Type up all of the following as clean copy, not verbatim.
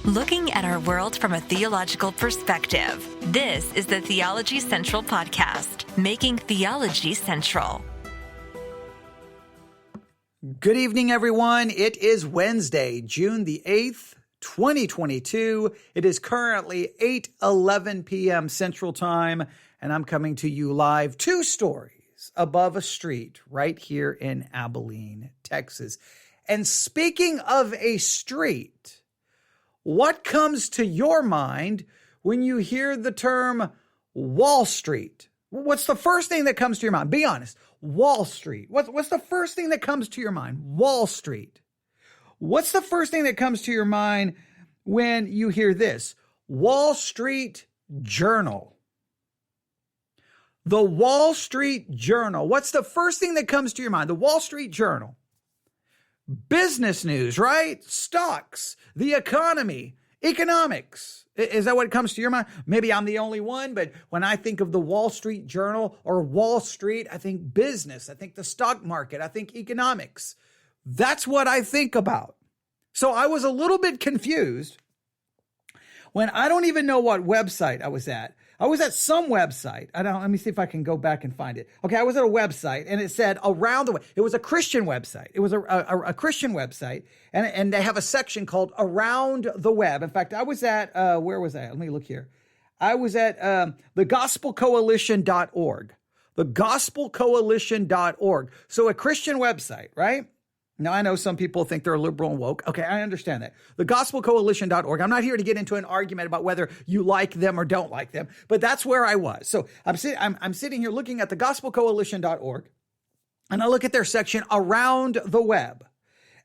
Looking at our world from a theological perspective. This is the Theology Central Podcast, making theology central. Good evening, everyone. It is Wednesday, June the 8th, 2022. It is currently 8:11 p.m. Central Time, and I'm coming to you live 2 stories above a street right here in Abilene, Texas. And speaking of a street, what comes to your mind when you hear the term Wall Street? What's the first thing that comes to your mind? Be honest. Wall Street. What's the first thing that comes to your mind? Wall Street. What's the first thing that comes to your mind when you hear this? Wall Street Journal. The Wall Street Journal. What's the first thing that comes to your mind? The Wall Street Journal. Business news, right? Stocks, the economy, economics. Is that what comes to your mind? Maybe I'm the only one, but when I think of the Wall Street Journal or Wall Street, I think business, I think the stock market, I think economics. That's what I think about. So I was a little bit confused when I don't even know what website I was at. I was at some website. Let me see if I can go back and find it. Okay, I was at a website and it said around the way. It was a Christian website. It was a Christian website, and they have a section called Around the Web. In fact, I was at where was I? Let me look here. I was at the gospelcoalition.org. The gospelcoalition.org. So a Christian website, right? Now, I know some people think they're liberal and woke. Okay, I understand that. The gospelcoalition.org. I'm not here to get into an argument about whether you like them or don't like them, but that's where I was. So I'm sitting here looking at the gospelcoalition.org, and I look at their section Around the Web.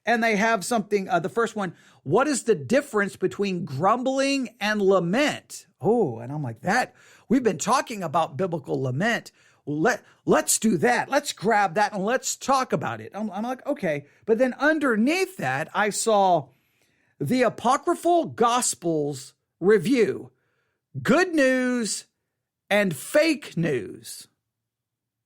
And they have something, the first one, what is the difference between grumbling and lament? Oh, and I'm like, that, we've been talking about biblical lament. Let's do that. Let's grab that and let's talk about it. I'm like, okay. But then underneath that, I saw the Apocryphal Gospels review, good news and fake news.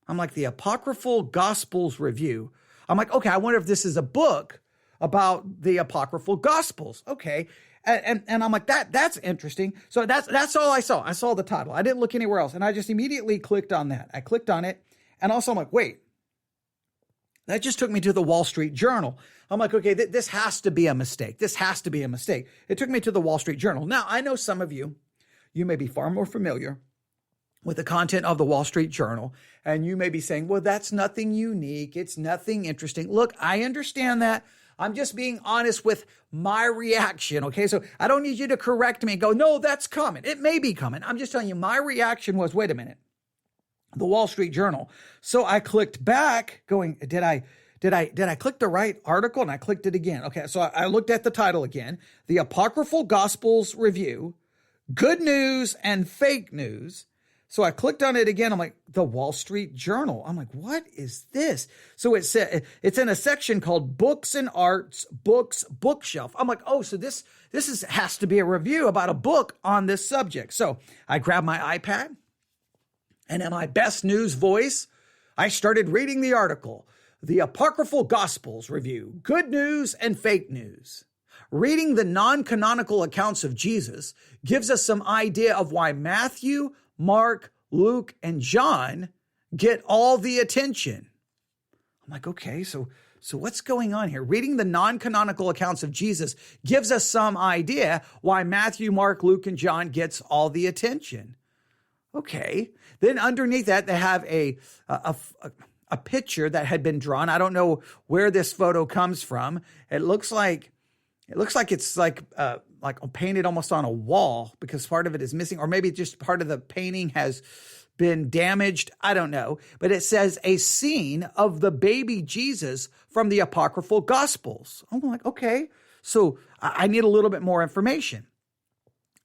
I'm like, the Apocryphal Gospels review. I'm like, okay, I wonder if this is a book about the Apocryphal Gospels. Okay. And I'm like, that's interesting. So that's all I saw. I saw the title. I didn't look anywhere else. And I just immediately clicked on that. I clicked on it. And also I'm like, wait, that just took me to the Wall Street Journal. I'm like, okay, this has to be a mistake. This has to be a mistake. It took me to the Wall Street Journal. Now, I know some of you may be far more familiar with the content of the Wall Street Journal. And you may be saying, well, that's nothing unique. It's nothing interesting. Look, I understand that. I'm just being honest with my reaction, okay? So I don't need you to correct me and go, no, that's coming. It may be coming. I'm just telling you, my reaction was, wait a minute, the Wall Street Journal. So I clicked back going, did I click the right article? And I clicked it again. Okay, so I looked at the title again, the Apocryphal Gospels Review, Good News and Fake News. So I clicked on it again. I'm like, the Wall Street Journal. I'm like, what is this? So it's in a section called Books and Arts, Books, Bookshelf. I'm like, oh, so this has to be a review about a book on this subject. So I grabbed my iPad, and in my best news voice, I started reading the article, the Apocryphal Gospels Review, Good News and Fake News. Reading the non-canonical accounts of Jesus gives us some idea of why Matthew, Mark, Luke, and John get all the attention. I'm like, okay, so what's going on here? Reading the non-canonical accounts of Jesus gives us some idea why Matthew, Mark, Luke, and John gets all the attention. Okay. Then underneath that, they have a picture that had been drawn. I don't know where this photo comes from. It looks like it's like painted almost on a wall because part of it is missing, or maybe just part of the painting has been damaged. I don't know. But it says a scene of the baby Jesus from the Apocryphal Gospels. I'm like, okay, so I need a little bit more information.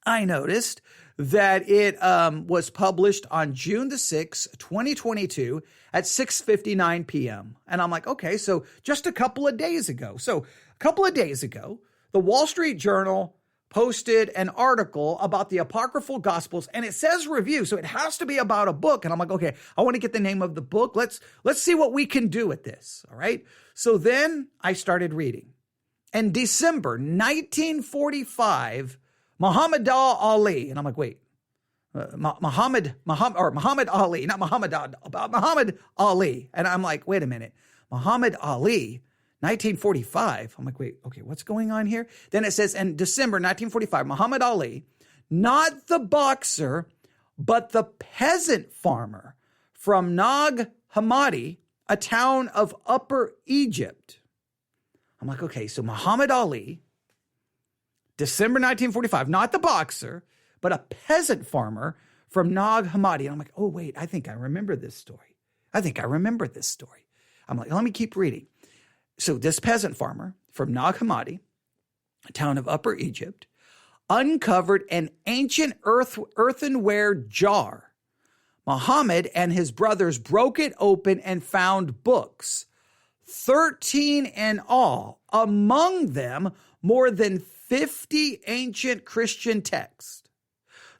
I noticed that it was published on June the 6th, 2022 at 6:59 p.m. And I'm like, okay, so just a couple of days ago. So a couple of days ago, the Wall Street Journal posted an article about the Apocryphal Gospels, and it says review, so it has to be about a book. And I'm like, okay, I want to get the name of the book. Let's see what we can do with this, all right? So then I started reading. In December 1945, Muhammad Ali. And I'm like, wait, Muhammad Ali, not Muhammad Ali. And I'm like, wait a minute, Muhammad Ali, 1945. I'm like, wait, okay, what's going on here? Then it says in December 1945, Muhammad Ali, not the boxer, but the peasant farmer from Nag Hammadi, a town of Upper Egypt. I'm like, okay, so Muhammad Ali, December 1945, not the boxer, but a peasant farmer from Nag Hammadi. And I'm like, oh, wait, I think I remember this story. I'm like, let me keep reading. So this peasant farmer from Nag Hammadi, a town of Upper Egypt, uncovered an ancient earthenware jar. Muhammad and his brothers broke it open and found books, 13 in all, among them more than 50 ancient Christian texts.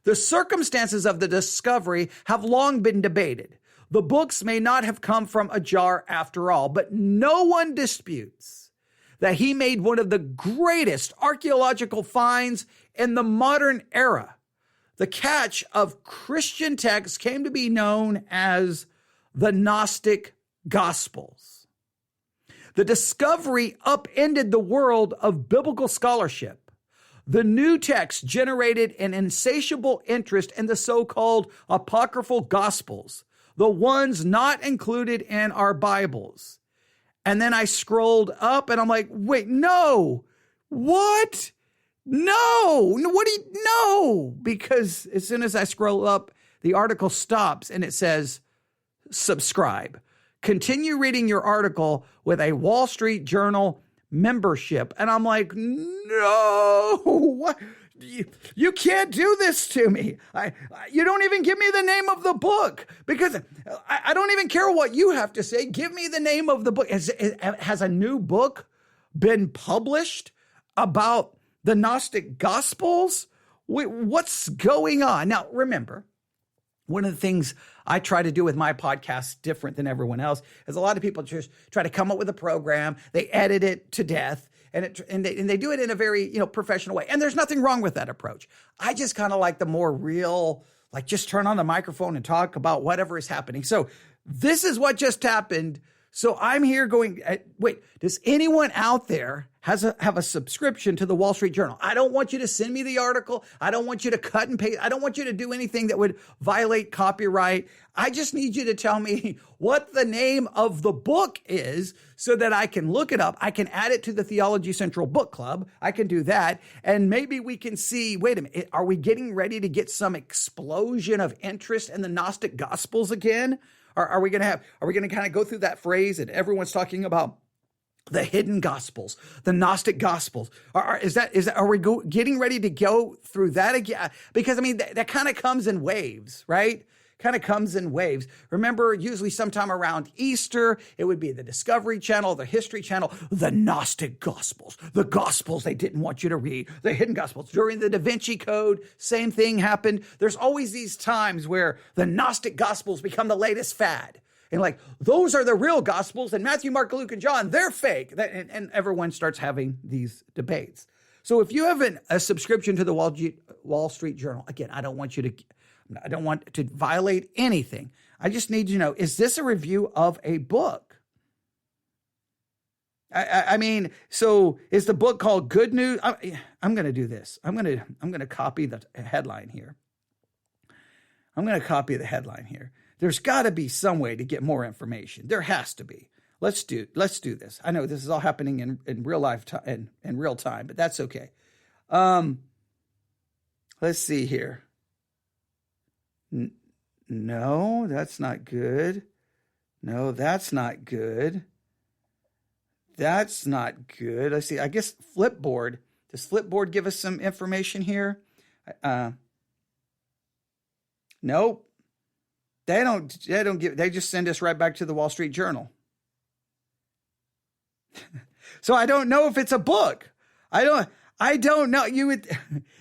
The circumstances of the discovery have long been debated. The books may not have come from a jar after all, but no one disputes that he made one of the greatest archaeological finds in the modern era. The catch of Christian texts came to be known as the Gnostic Gospels. The discovery upended the world of biblical scholarship. The new text generated an insatiable interest in the so-called Apocryphal Gospels, the ones not included in our Bibles. And then I scrolled up and I'm like, wait, no, what? No, because as soon as I scroll up, the article stops and it says, subscribe. Continue reading your article with a Wall Street Journal membership. And I'm like, no, what? You can't do this to me. You don't even give me the name of the book, because I don't even care what you have to say. Give me the name of the book. Has a new book been published about the Gnostic Gospels? What's going on? Now, remember, one of the things I try to do with my podcast different than everyone else is a lot of people just try to come up with a program. They edit it to death. And they do it in a very, professional way. And there's nothing wrong with that approach. I just kind of like the more real, like just turn on the microphone and talk about whatever is happening. So this is what just happened. So I'm here going, wait, does anyone out there have a subscription to the Wall Street Journal? I don't want you to send me the article. I don't want you to cut and paste. I don't want you to do anything that would violate copyright. I just need you to tell me what the name of the book is so that I can look it up. I can add it to the Theology Central Book Club. I can do that. And maybe we can see, wait a minute, are we getting ready to get some explosion of interest in the Gnostic Gospels again? Are we going to kind of go through that phrase that everyone's talking about? The hidden Gospels, the Gnostic Gospels. Are we getting ready to go through that again? Because that kind of comes in waves, right? Kind of comes in waves. Remember, usually sometime around Easter, it would be the Discovery Channel, the History Channel, the Gnostic Gospels, the Gospels they didn't want you to read, the hidden Gospels. During the Da Vinci Code, same thing happened. There's always these times where the Gnostic Gospels become the latest fad. And those are the real Gospels, and Matthew, Mark, Luke, and John, they're fake. And everyone starts having these debates. So if you have a subscription to the Wall Street Journal, again, I don't want to violate anything. I just need to know, is this a review of a book? So is the book called Good News? I'm going to do this. I'm going to copy the headline here. There's got to be some way to get more information. There has to be. Let's do this. I know this is all happening in real life in real time, but that's okay. Let's see here. No, that's not good. No, that's not good. That's not good. Let's see. I guess Flipboard. Does Flipboard give us some information here? Nope. They don't give. They just send us right back to the Wall Street Journal. So I don't know if it's a book. I don't know.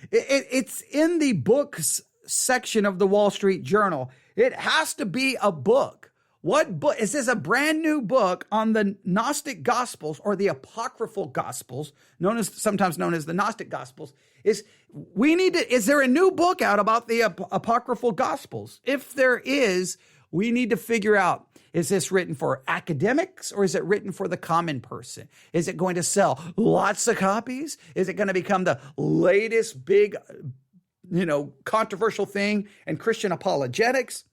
It's in the books section of the Wall Street Journal. It has to be a book. What book? Is this a brand new book on the Gnostic Gospels or the Apocryphal Gospels, sometimes known as the Gnostic Gospels? Is there a new book out about the Apocryphal Gospels? If there is, we need to figure out, is this written for academics or is it written for the common person? Is it going to sell lots of copies? Is it going to become the latest big, controversial thing in Christian apologetics?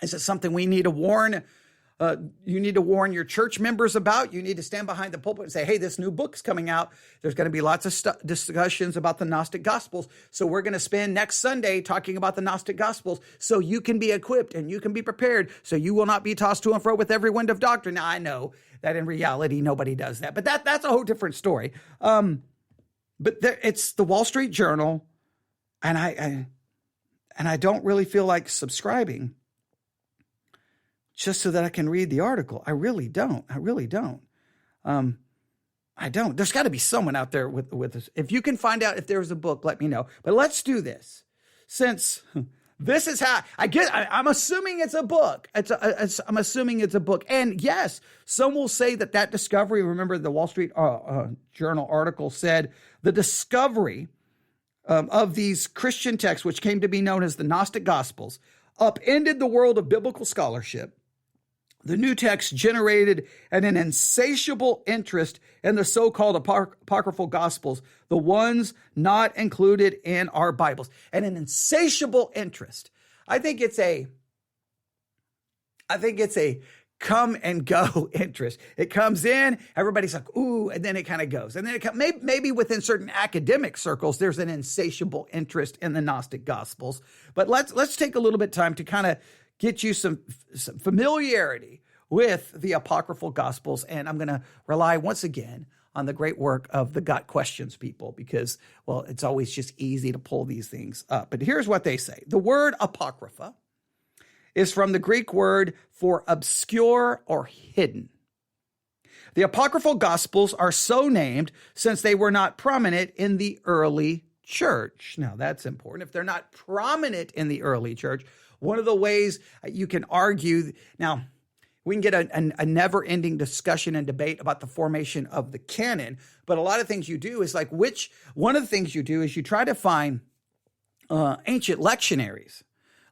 Is it something we need to warn? You need to warn your church members about. You need to stand behind the pulpit and say, hey, this new book's coming out. There's going to be lots of discussions about the Gnostic Gospels. So we're going to spend next Sunday talking about the Gnostic Gospels so you can be equipped and you can be prepared so you will not be tossed to and fro with every wind of doctrine. Now, I know that in reality, nobody does that, but that's a whole different story. It's the Wall Street Journal, and I don't really feel like subscribing just so that I can read the article. I really don't. I don't. There's got to be someone out there with this. If you can find out if there's a book, let me know. But let's do this. Since this is how I'm assuming it's a book. I'm assuming it's a book. And yes, some will say that discovery, remember the Wall Street Journal article said the discovery of these Christian texts, which came to be known as the Gnostic Gospels, upended the world of biblical scholarship. The new text generated an insatiable interest in the so-called apocryphal Gospels, the ones not included in our Bibles. And an insatiable interest. I think it's a come and go interest. It comes in, everybody's like, ooh, and then it kind of goes. And then maybe within certain academic circles, there's an insatiable interest in the Gnostic Gospels. But let's take a little bit of time to kind of get you some familiarity with the Apocryphal Gospels. And I'm going to rely once again on the great work of the Got Questions people because, well, it's always just easy to pull these things up. But here's what they say. The word Apocrypha is from the Greek word for obscure or hidden. The Apocryphal Gospels are so named since they were not prominent in the early church. Now, that's important. If they're not prominent in the early church, one of the ways you can argue, now, we can get a never-ending discussion and debate about the formation of the canon, but a lot of things you do is one of the things you do is you try to find ancient lectionaries.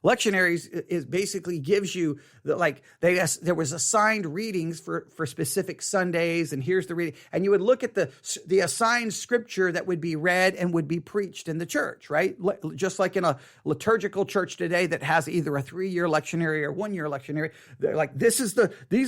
Lectionaries is basically gives you there was assigned readings for specific Sundays, and here's the reading, and you would look at the assigned scripture that would be read and would be preached in the church, right? Just like in a liturgical church today that has either a 3-year lectionary or 1-year lectionary, they're like, these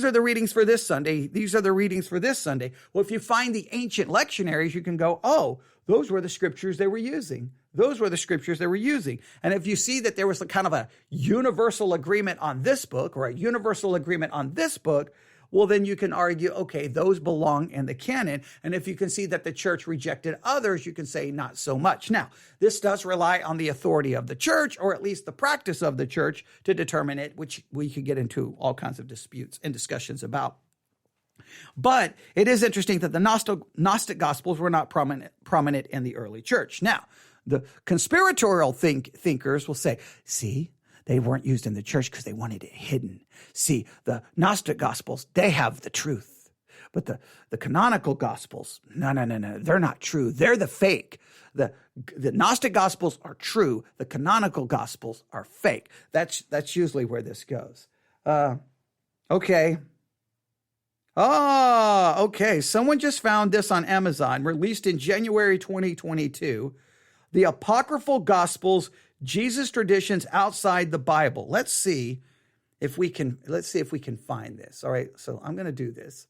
are the readings for this Sunday, these are the readings for this Sunday. Well, if you find the ancient lectionaries, you can go, oh, those were the scriptures they were using. Those were the scriptures they were using. And if you see that there was a kind of a universal agreement on this book or a universal agreement on this book, well, then you can argue, okay, those belong in the canon. And if you can see that the church rejected others, you can say not so much. Now, this does rely on the authority of the church, or at least the practice of the church, to determine it, which we could get into all kinds of disputes and discussions about. But it is interesting that the Gnostic Gospels were not prominent in the early church. Now, the conspiratorial thinkers will say, see, they weren't used in the church because they wanted it hidden. See, the Gnostic Gospels, they have the truth. But the Canonical Gospels, no, they're not true. They're the fake. The Gnostic Gospels are true. The Canonical Gospels are fake. That's usually where this goes. Okay. Okay. Someone just found this on Amazon, released in January 2022. The Apocryphal Gospels, Jesus traditions outside the Bible. Let's see if we can find this. All right. So I'm going to do this.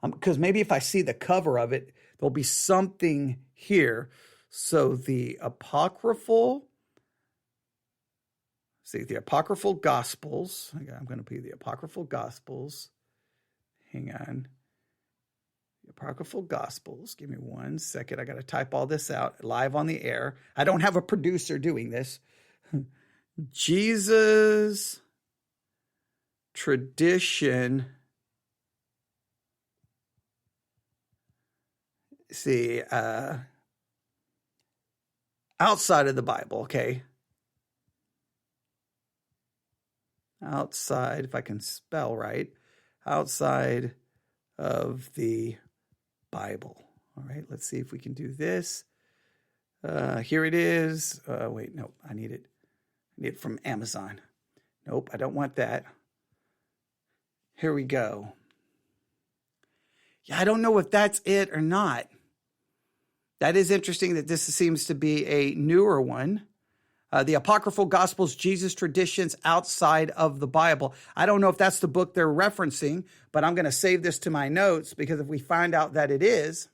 Because maybe if I see the cover of it, there'll be something here. So the Apocryphal Gospels. I'm going to be the Apocryphal Gospels. Hang on. The Apocryphal Gospels. Give me 1 second. I got to type all this out live on the air. I don't have a producer doing this. Jesus tradition. See, outside of the Bible, okay? outside, if I can spell right, outside of the Bible. All right, let's see if we can do this. Here it is. Wait, no, I need it from Amazon. Nope, I don't want that. Here we go. Yeah, I don't know if that's it or not. That is interesting that this seems to be a newer one. The Apocryphal Gospels, Jesus Traditions Outside of the Bible. I don't know if that's the book they're referencing, but I'm going to save this to my notes because if we find out that it is,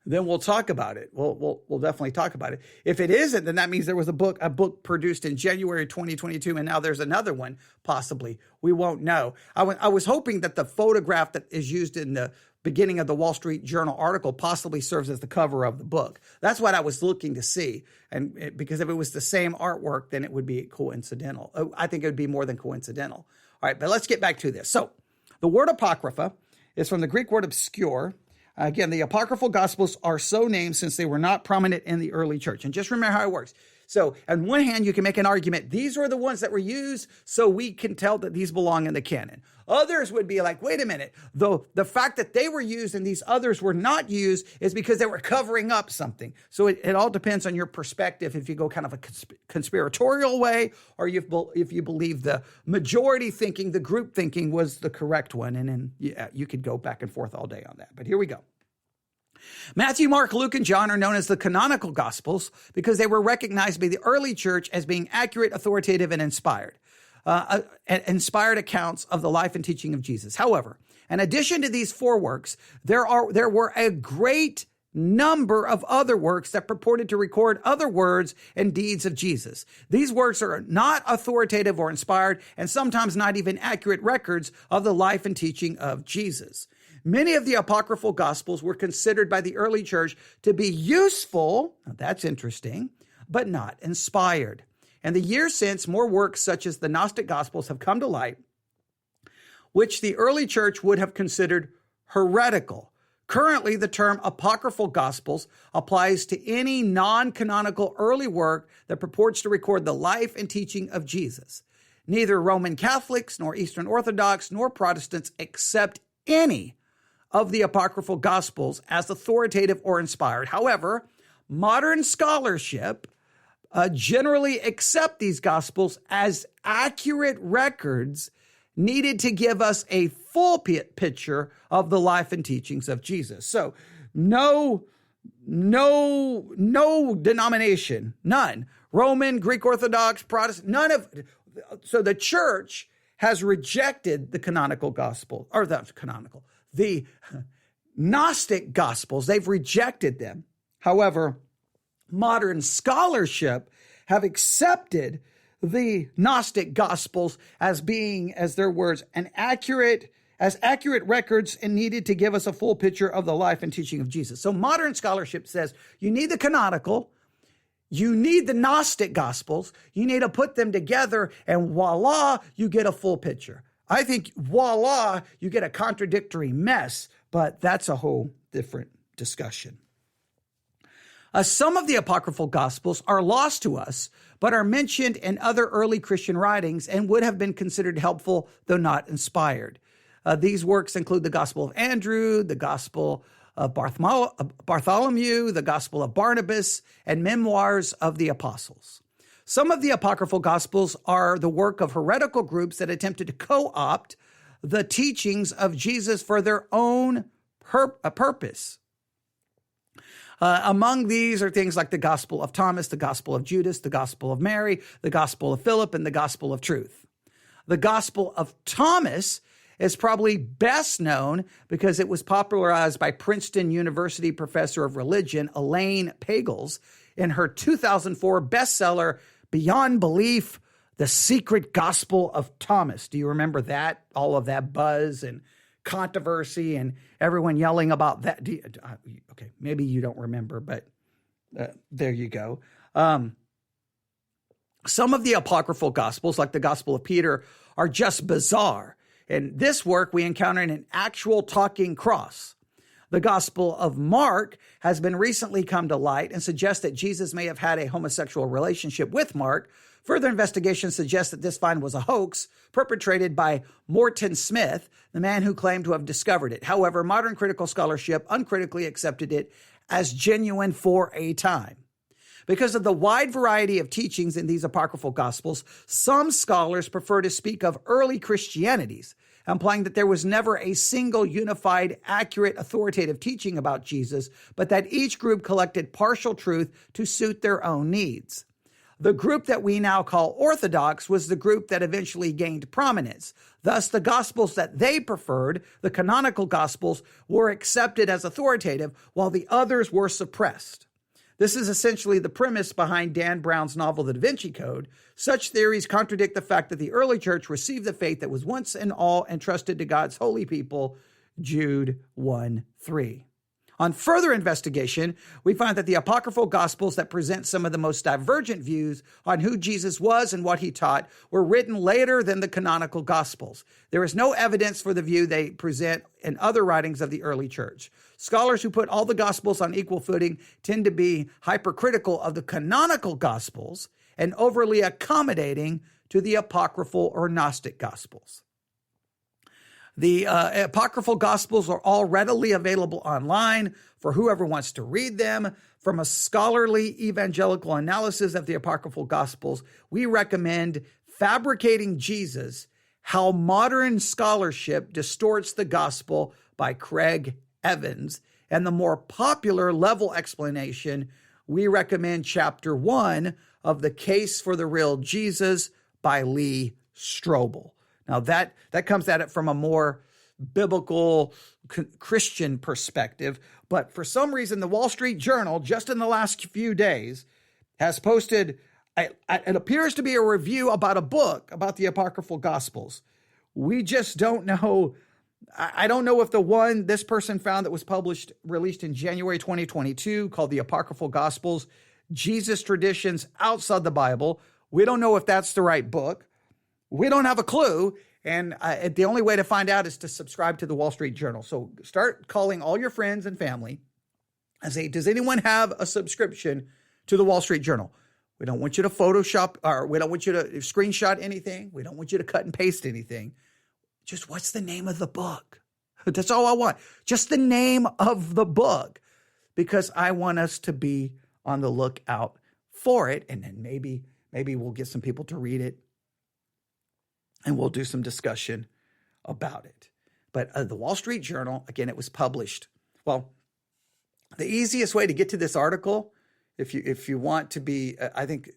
then we'll talk about it. We'll definitely talk about it. If it isn't, then that means there was a book produced in January 2022, and now there's another one, possibly. We won't know. I was hoping that the photograph that is used in the beginning of the Wall Street Journal article possibly serves as the cover of the book. That's what I was looking to see. And because if it was the same artwork, then it would be coincidental. I think it would be more than coincidental. All right, but let's get back to this. So the word Apocrypha is from the Greek word obscure. Again, the Apocryphal Gospels are so named since they were not prominent in the early church. And just remember how it works. So on one hand, you can make an argument. These are the ones that were used, so we can tell that these belong in the canon. Others would be like, wait a minute. The fact that they were used and these others were not used is because they were covering up something. So it all depends on your perspective, if you go kind of a conspiratorial way, or if you believe the majority thinking, the group thinking was the correct one. And then you could go back and forth all day on that. But here we go. Matthew, Mark, Luke, and John are known as the Canonical Gospels because they were recognized by the early church as being accurate, authoritative, and inspired accounts of the life and teaching of Jesus. However, in addition to these four works, there were a great number of other works that purported to record other words and deeds of Jesus. These works are not authoritative or inspired, and sometimes not even accurate records of the life and teaching of Jesus. Many of the Apocryphal Gospels were considered by the early church to be useful, now that's interesting, but not inspired. In the years since, more works such as the Gnostic Gospels have come to light, which the early church would have considered heretical. Currently, the term Apocryphal Gospels applies to any non-canonical early work that purports to record the life and teaching of Jesus. Neither Roman Catholics, nor Eastern Orthodox, nor Protestants accept any of the Apocryphal Gospels as authoritative or inspired. However, modern scholarship generally accept these Gospels as accurate records needed to give us a full picture of the life and teachings of Jesus. So no denomination, none. Roman, Greek Orthodox, Protestant, none of. So the church has rejected the canonical gospel, or the Gnostic Gospels. They've rejected them. However, modern scholarship have accepted the Gnostic Gospels as being, as their words, accurate records and needed to give us a full picture of the life and teaching of Jesus. So modern scholarship says you need the canonical, you need the Gnostic Gospels, you need to put them together, and voila, you get a full picture. I think, voila, you get a contradictory mess, but that's a whole different discussion. Some of the Apocryphal Gospels are lost to us, but are mentioned in other early Christian writings and would have been considered helpful, though not inspired. These works include the Gospel of Andrew, the Gospel of Bartholomew, the Gospel of Barnabas, and Memoirs of the Apostles. Some of the Apocryphal Gospels are the work of heretical groups that attempted to co-opt the teachings of Jesus for their own purpose. Among these are things like the Gospel of Thomas, the Gospel of Judas, the Gospel of Mary, the Gospel of Philip, and the Gospel of Truth. The Gospel of Thomas is probably best known because it was popularized by Princeton University professor of religion, Elaine Pagels, in her 2004 bestseller, Beyond Belief, The Secret Gospel of Thomas. Do you remember that? All of that buzz and controversy and everyone yelling about that. Okay, maybe you don't remember, but there you go. Some of the Apocryphal Gospels, like the Gospel of Peter, are just bizarre. In this work, we encounter an actual talking cross. The Gospel of Mark has been recently come to light and suggests that Jesus may have had a homosexual relationship with Mark. Further investigation suggests that this find was a hoax perpetrated by Morton Smith, the man who claimed to have discovered it. However, modern critical scholarship uncritically accepted it as genuine for a time. Because of the wide variety of teachings in these apocryphal Gospels, some scholars prefer to speak of early Christianities, implying that there was never a single unified, accurate, authoritative teaching about Jesus, but that each group collected partial truth to suit their own needs. The group that we now call Orthodox was the group that eventually gained prominence. Thus, the Gospels that they preferred, the Canonical Gospels, were accepted as authoritative, while the others were suppressed. This is essentially the premise behind Dan Brown's novel, The Da Vinci Code. Such theories contradict the fact that the early church received the faith that was once and all entrusted to God's holy people, Jude 1:3. On further investigation, we find that the apocryphal Gospels that present some of the most divergent views on who Jesus was and what he taught were written later than the canonical Gospels. There is no evidence for the view they present in other writings of the early church. Scholars who put all the Gospels on equal footing tend to be hypercritical of the canonical Gospels and overly accommodating to the apocryphal or Gnostic Gospels. The apocryphal Gospels are all readily available online for whoever wants to read them. From a scholarly evangelical analysis of the apocryphal Gospels, we recommend Fabricating Jesus, How Modern Scholarship Distorts the Gospel by Craig Evans. And the more popular level explanation, we recommend Chapter 1 of The Case for the Real Jesus by Lee Strobel. Now, that comes at it from a more biblical Christian perspective. But for some reason, the Wall Street Journal, just in the last few days, has posted, it appears to be a review about a book about the Apocryphal Gospels. We just don't know. I don't know if the one this person found that was released in January 2022, called the Apocryphal Gospels, Jesus Traditions Outside the Bible. We don't know if that's the right book. We don't have a clue, and the only way to find out is to subscribe to the Wall Street Journal. So start calling all your friends and family and say, does anyone have a subscription to the Wall Street Journal? We don't want you to Photoshop, or we don't want you to screenshot anything. We don't want you to cut and paste anything. Just what's the name of the book? That's all I want. Just the name of the book, because I want us to be on the lookout for it, and then maybe we'll get some people to read it. And we'll do some discussion about it. But the Wall Street Journal, again, it was published. Well, the easiest way to get to this article, if you want to be, I think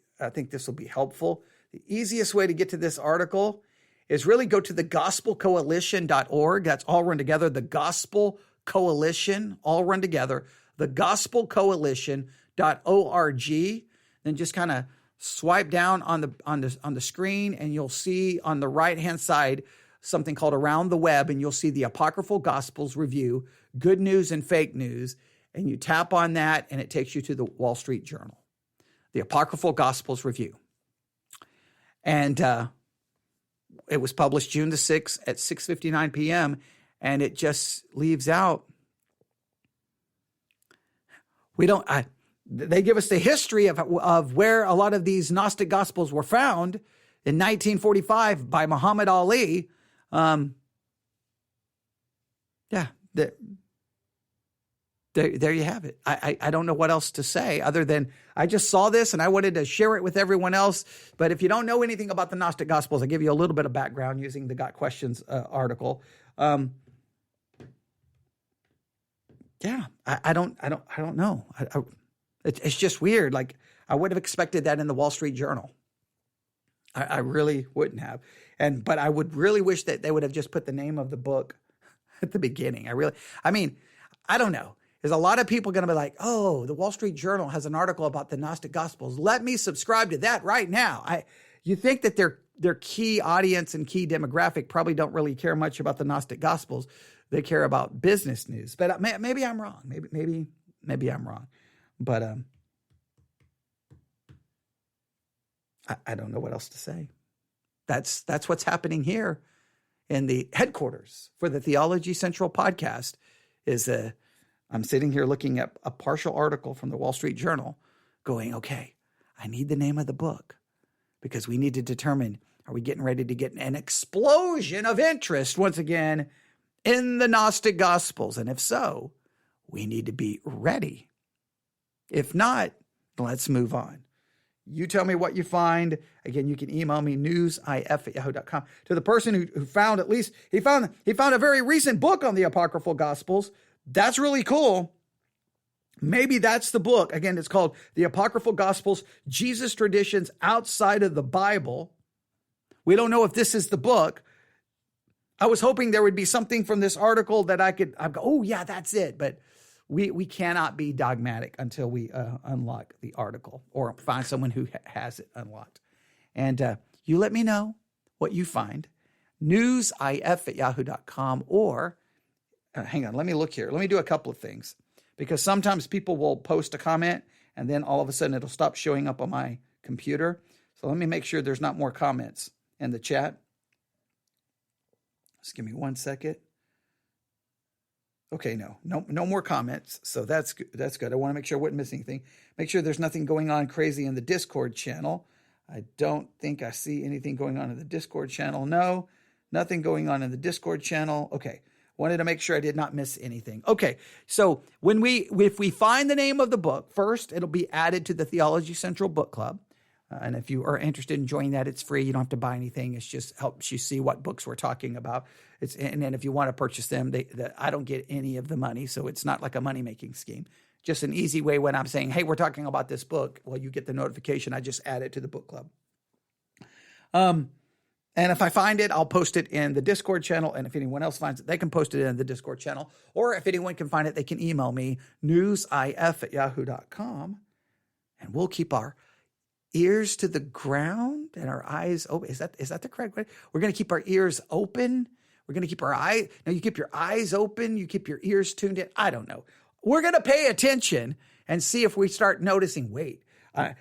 this will be helpful. The easiest way to get to this article is really go to the gospelcoalition.org. That's all run together. The Gospel Coalition, all run together. The gospelcoalition.org. Then just kind of swipe down on the screen, and you'll see on the right-hand side something called Around the Web, and you'll see the Apocryphal Gospels Review, Good News and Fake News, and you tap on that, and it takes you to the Wall Street Journal, the Apocryphal Gospels Review. And it was published June the 6th at 6:59 p.m., and it just leaves out, they give us the history of where a lot of these Gnostic Gospels were found in 1945 by Muhammad Ali. There you have it. I don't know what else to say other than I just saw this and I wanted to share it with everyone else. But if you don't know anything about the Gnostic Gospels, I'll give you a little bit of background using the Got Questions article. I don't know. It's just weird. Like, I would have expected that in the Wall Street Journal. I really wouldn't have. But I would really wish that they would have just put the name of the book at the beginning. I don't know. There's a lot of people going to be like, oh, the Wall Street Journal has an article about the Gnostic Gospels. Let me subscribe to that right now. You think that their key audience and key demographic probably don't really care much about the Gnostic Gospels. They care about business news. But maybe I'm wrong. Maybe I'm wrong. But I don't know what else to say. That's what's happening here in the headquarters for the Theology Central podcast. Is I'm sitting here looking at a partial article from the Wall Street Journal going, okay, I need the name of the book because we need to determine, are we getting ready to get an explosion of interest once again in the Gnostic Gospels? And if so, we need to be ready. If not, let's move on. You tell me what you find. Again, you can email me newsif@yahoo.com. To the person who found at least, he found a very recent book on the Apocryphal Gospels. That's really cool. Maybe that's the book. Again, it's called The Apocryphal Gospels, Jesus Traditions Outside of the Bible. We don't know if this is the book. I was hoping there would be something from this article that I'd go, oh yeah, that's it. But we cannot be dogmatic until we unlock the article or find someone who has it unlocked. And you let me know what you find. newsif@yahoo.com or hang on, let me look here. Let me do a couple of things because sometimes people will post a comment and then all of a sudden it'll stop showing up on my computer. So let me make sure there's not more comments in the chat. Just give me 1 second. Okay, no more comments. So that's good. I want to make sure I wasn't missing anything. Make sure there's nothing going on crazy in the Discord channel. I don't think I see anything going on in the Discord channel. No, nothing going on in the Discord channel. Okay. Wanted to make sure I did not miss anything. Okay, so if we find the name of the book, first it'll be added to the Theology Central Book Club. And if you are interested in joining that, it's free. You don't have to buy anything. It just helps you see what books we're talking about. And then if you want to purchase them, I don't get any of the money, so it's not like a money-making scheme. Just an easy way when I'm saying, hey, we're talking about this book. Well, you get the notification. I just add it to the book club. And if I find it, I'll post it in the Discord channel. And if anyone else finds it, they can post it in the Discord channel. Or if anyone can find it, they can email me, newsif@yahoo.com. And we'll keep our ears to the ground and our eyes open. Is that the correct way? We're going to keep our ears open. We're going to keep our eyes. No, you keep your eyes open. You keep your ears tuned in. I don't know. We're going to pay attention and see if we start noticing, wait, I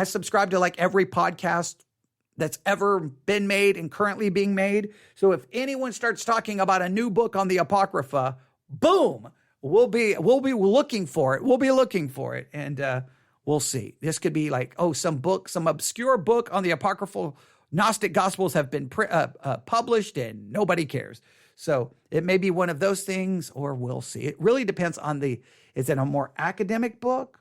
subscribe to like every podcast that's ever been made and currently being made. So if anyone starts talking about a new book on the Apocrypha, boom, we'll be looking for it. We'll be looking for it. And we'll see. This could be like, some obscure book on the Apocryphal Gnostic Gospels have been published and nobody cares. So it may be one of those things, or we'll see. It really depends on is it a more academic book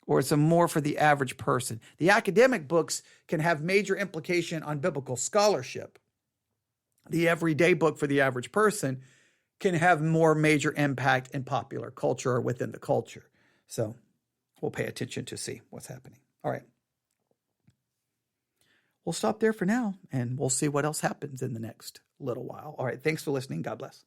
or it's a more for the average person? The academic books can have major implication on biblical scholarship. The everyday book for the average person can have more major impact in popular culture or within the culture. So we'll pay attention to see what's happening. All right. We'll stop there for now, and we'll see what else happens in the next little while. All right. Thanks for listening. God bless.